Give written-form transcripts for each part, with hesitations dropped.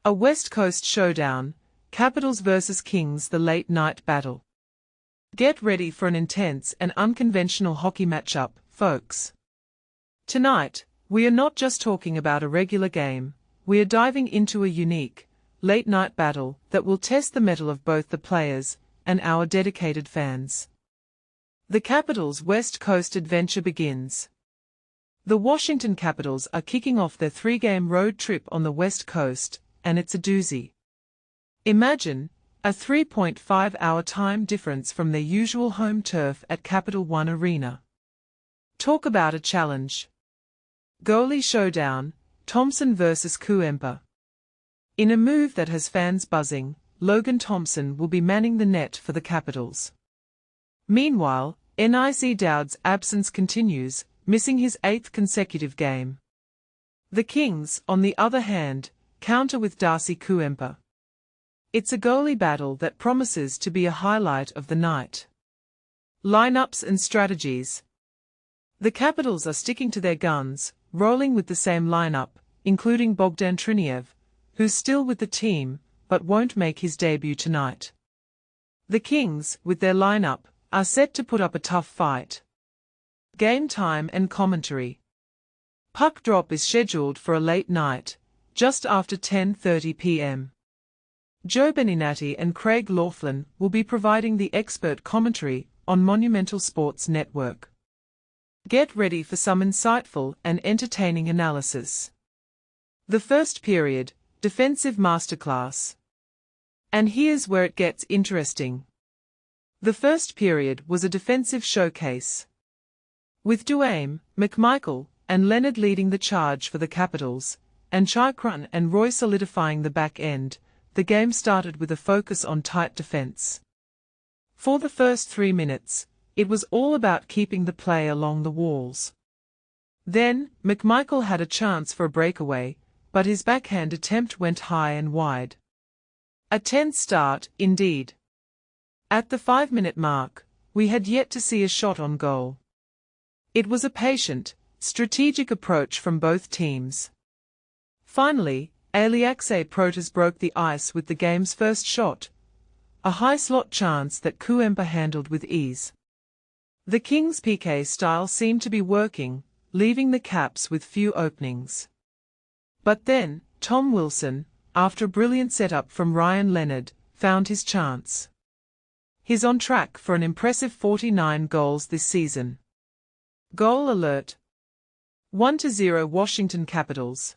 A West Coast showdown, Capitals vs Kings, the late-night battle. Get ready for an intense and unconventional hockey matchup, folks. Tonight, we are not just talking about a regular game, we are diving into a unique, late-night battle that will test the mettle of both the players and our dedicated fans. The Capitals' West Coast adventure begins. The Washington Capitals are kicking off their three-game road trip on the West Coast, and it's a doozy. Imagine a 3.5-hour time difference from their usual home turf at Capital One Arena. Talk about a challenge. Goalie showdown, Thompson vs Kuemper. In a move that has fans buzzing, Logan Thompson will be manning the net for the Capitals. Meanwhile, Nic Dowd's absence continues, missing his 8th consecutive game. The Kings, on the other hand, counter with Darcy Kuemper. It's a goalie battle that promises to be a highlight of the night. Lineups and strategies. The Capitals are sticking to their guns, rolling with the same lineup, including Bogdan Trineyev, who's still with the team, but won't make his debut tonight. The Kings, with their lineup, are set to put up a tough fight. Game time and commentary. Puck drop is scheduled for a late night, just after 10:30 p.m. Joe Beninati and Craig Laughlin will be providing the expert commentary on Monumental Sports Network. Get ready for some insightful and entertaining analysis. The first period, defensive masterclass. And here's where it gets interesting. The first period was a defensive showcase, with Duane, McMichael, and Leonard leading the charge for the Capitals, and Chychrun and Roy solidifying the back end. The game started with a focus on tight defense. For the first 3 minutes, it was all about keeping the play along the walls. Then, McMichael had a chance for a breakaway, but his backhand attempt went high and wide. A tense start, indeed. At the 5-minute mark, we had yet to see a shot on goal. It was a patient, strategic approach from both teams. Finally, Aliaksei Protas broke the ice with the game's first shot, a high slot chance that Kuemper handled with ease. The Kings' PK style seemed to be working, leaving the Caps with few openings. But then, Tom Wilson, after a brilliant setup from Ryan Leonard, found his chance. He's on track for an impressive 49 goals this season. Goal alert. 1-0 Washington Capitals.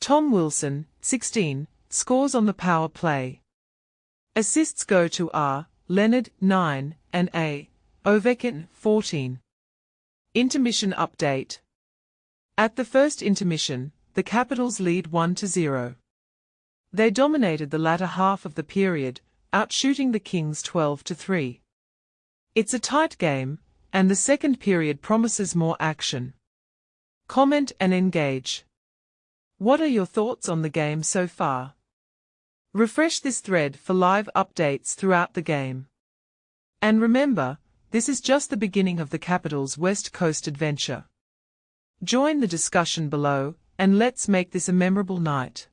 Tom Wilson, 16, scores on the power play. Assists go to R. Leonard, 9, and A. Ovechkin, 14. Intermission update. At the first intermission, the Capitals lead 1-0. They dominated the latter half of the period, outshooting the Kings 12-3. It's a tight game, and the second period promises more action. Comment and engage. What are your thoughts on the game so far? Refresh this thread for live updates throughout the game. And remember, this is just the beginning of the Capitals' West Coast adventure. Join the discussion below, and let's make this a memorable night.